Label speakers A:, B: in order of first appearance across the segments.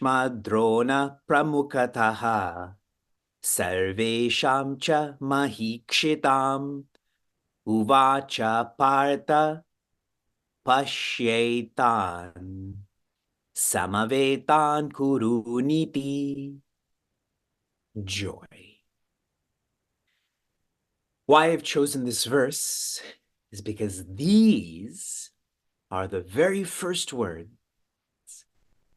A: Bhishma Drona Pramukataha Sarvesham cha Mahikshitam Uvacha Partha Pashyetan Samavetan Kuruniti. Joy. Why I've chosen this verse is because these are the very first words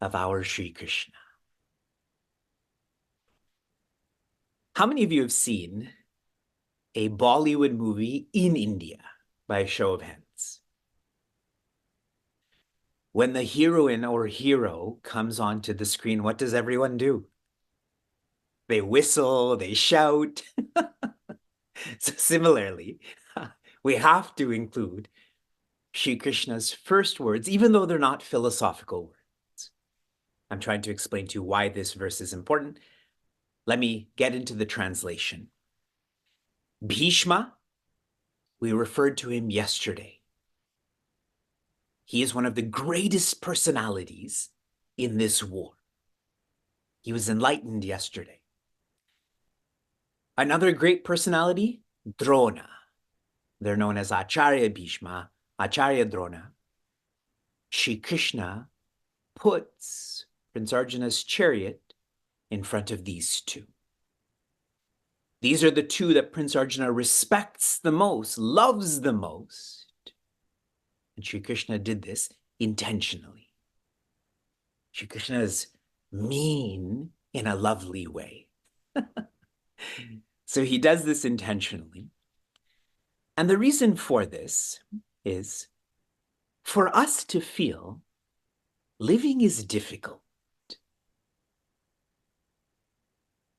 A: of our Sri Krishna. How many of you have seen a Bollywood movie in India, by a show of hands? When the heroine or hero comes onto the screen, what does everyone do? They whistle, they shout. So similarly, we have to include Sri Krishna's first words, even though they're not philosophical words. I'm trying to explain to you why this verse is important. Let me get into the translation. Bhishma, we referred to him yesterday. He is one of the greatest personalities in this war. He was enlightened yesterday. Another great personality, Drona. They're known as Acharya Bhishma, Acharya Drona. Shri Krishna puts Prince Arjuna's chariot in front of these two. These are the two that Prince Arjuna respects the most, loves the most. And Shri Krishna did this intentionally. Shri Krishna is mean in a lovely way. So he does this intentionally. And the reason for this is for us to feel living is difficult.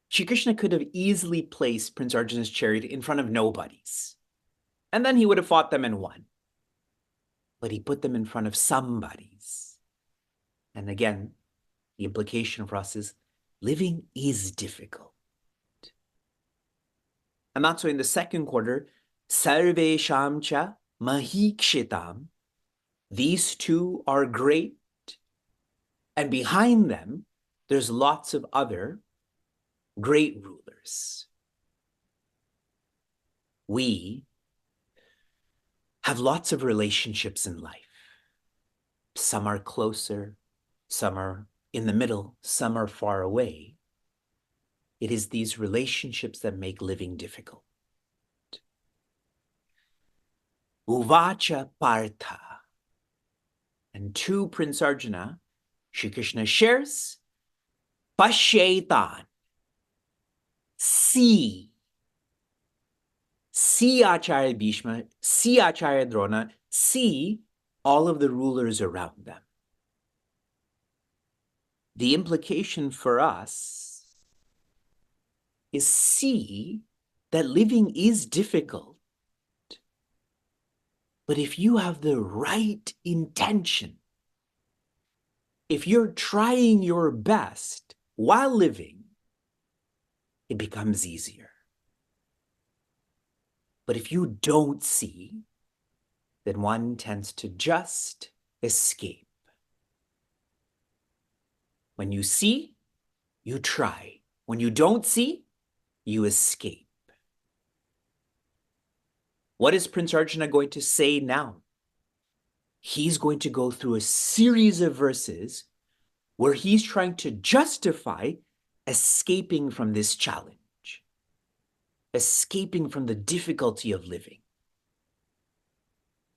A: Shri Krishna could have easily placed Prince Arjuna's chariot in front of nobodies, and then he would have fought them and won. But he put them in front of somebodies. And again, the implication for us is living is difficult. And that's why in the second quarter, Sarvesham cha Mahikshitam, these two are great. And behind them, there's lots of other great rulers. We have lots of relationships in life. Some are closer, some are in the middle, some are far away. It is these relationships that make living difficult. Uvacha Partha. And to Prince Arjuna, Shri Krishna shares, Pashyetan. See Acharya Bhishma, see Acharya Drona, see all of the rulers around them. The implication for us is see that living is difficult. But if you have the right intention, if you're trying your best while living, it becomes easier. But if you don't see, then one tends to just escape. When you see, you try. When you don't see, you escape. What is Prince Arjuna going to say now? He's going to go through a series of verses where he's trying to justify escaping from this challenge, escaping from the difficulty of living.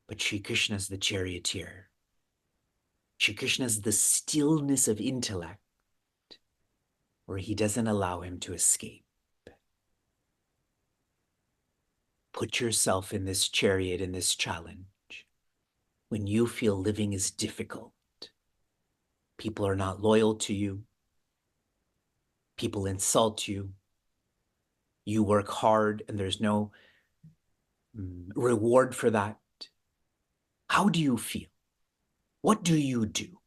A: But Shri Krishna is the charioteer. Shri Krishna is the stillness of intellect where he doesn't allow him to escape. Put yourself in this chariot, in this challenge, when you feel living is difficult. People are not loyal to you. People insult you. You work hard and there's no reward for that. How do you feel? What do you do?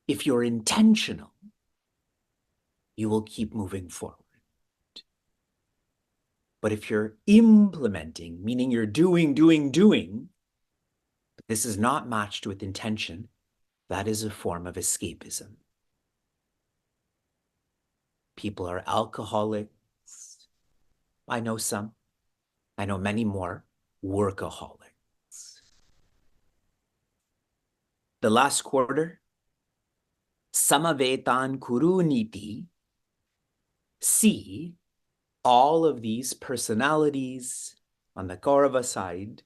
A: If you're intentional, you will keep moving forward. But if you're implementing, meaning you're doing, this is not matched with intention, That is a form of escapism. People are alcoholics. I know some. I know many more workaholics. The last quarter, Samavetan Kuruniti, see all of these personalities on the Kaurava side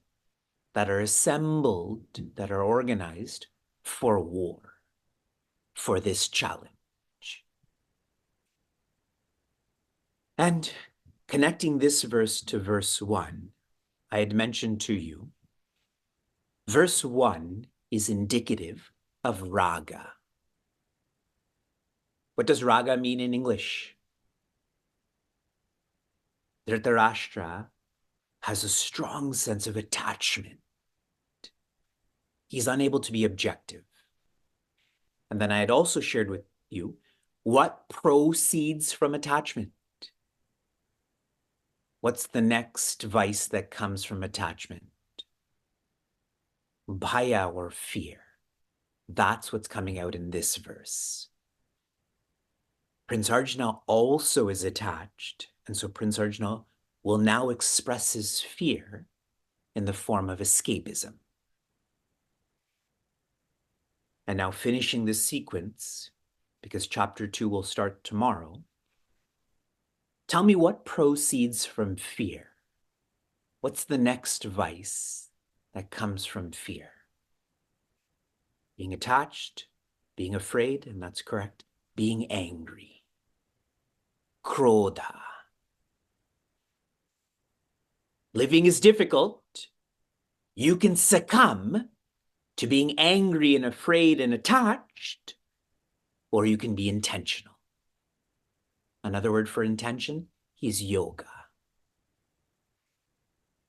A: that are assembled, that are organized for war, for this challenge. And connecting this verse to verse 1, I had mentioned to you, verse 1 is indicative of raga. What does raga mean in English? Dhritarashtra has a strong sense of attachment. He's unable to be objective. And then I had also shared with you what proceeds from attachment. What's the next vice that comes from attachment? Bhaya, or fear. That's what's coming out in this verse. Prince Arjuna also is attached, and so Prince Arjuna will now express his fear in the form of escapism. And now finishing this sequence, because chapter 2 will start tomorrow, tell me what proceeds from fear. What's the next vice that comes from fear? Being attached, being afraid, and that's correct, being angry. Krodha. Living is difficult. You can succumb to being angry and afraid and attached, or you can be intentional. Another word for intention is yoga.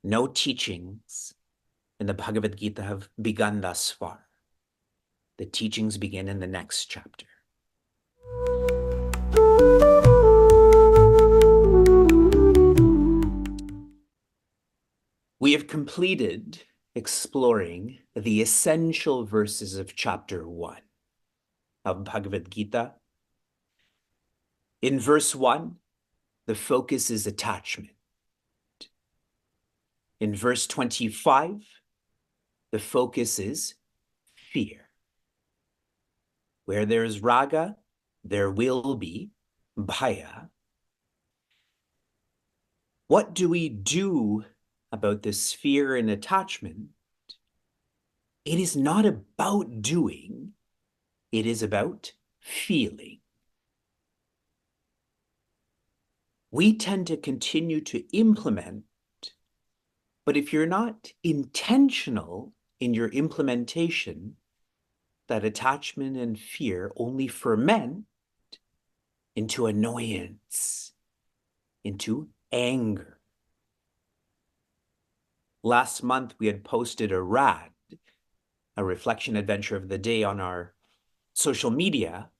A: No teachings in the Bhagavad Gita have begun thus far. The teachings begin in the next chapter. We have completed exploring the essential verses of chapter 1 of Bhagavad Gita. In verse 1, the focus is attachment. In verse 25, the focus is fear. Where there is raga, there will be bhaya. What do we do about this fear and attachment? It is not about doing, it is about feeling. We tend to continue to implement, but if you're not intentional in your implementation, that attachment and fear only ferment into annoyance, into anger. Last month, we had posted a RAD, a reflection adventure of the day, on our social media,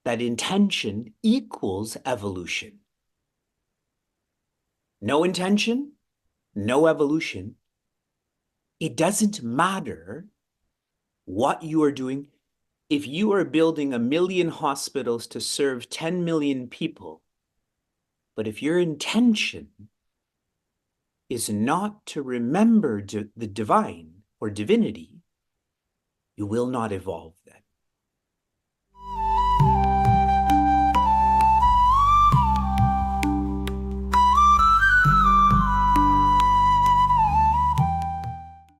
A: that intention equals evolution. No intention, no evolution. It doesn't matter what you are doing. If you are building 1 million hospitals to serve 10 million people, but if your intention is not to remember the divine or divinity, you will not evolve.